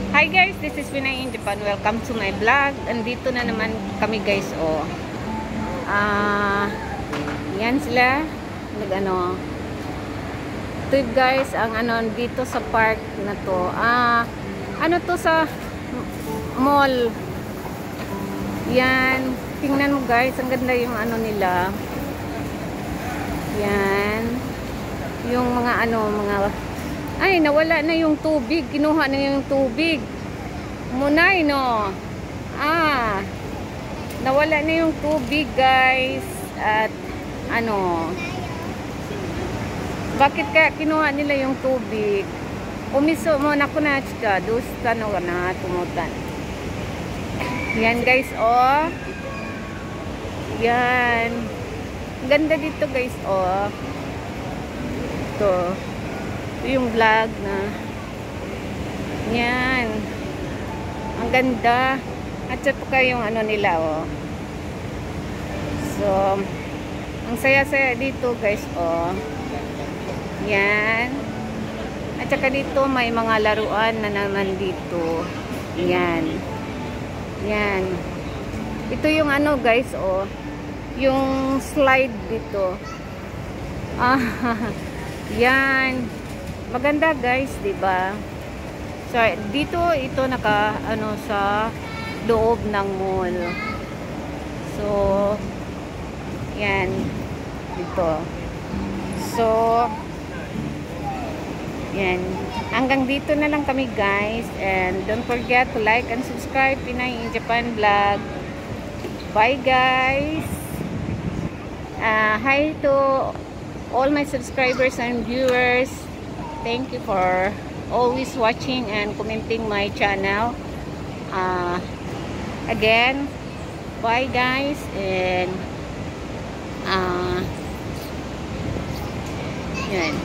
Hi guys, this is Pinay in Japan. Welcome to my vlog. Andito na naman kami guys, oh. Yan sila. Ito guys, ang dito sa park na to. Ano to sa mall. Yan. Tingnan mo guys, ang ganda yung nila. Yan. Yung mga ay, nawala na yung tubig. Kinuha na yung tubig. Munay, no? Nawala na yung tubig, guys. At, bakit kaya kinuha nila yung tubig? Umiso mo na ko na, chika. Dusta no na, tumutan. Yan, guys, oh. Yan. Ganda dito, guys, oh. Ito. Yung vlog na yan, ang ganda at saka yung nila, oh. So ang saya-saya dito guys, oh. Yan, at saka dito may mga laruan na naman dito. Yan, yan, ito yung guys, oh, yung slide dito. Yan, maganda guys, 'di ba? So dito ito sa loob ng mall. So yan dito. So yan, hanggang dito na lang kami guys, and don't forget to like and subscribe Pinay in Japan vlog. Bye guys. Hi to all my subscribers and viewers. Thank you for always watching and commenting my channel. Again, bye guys, and yan.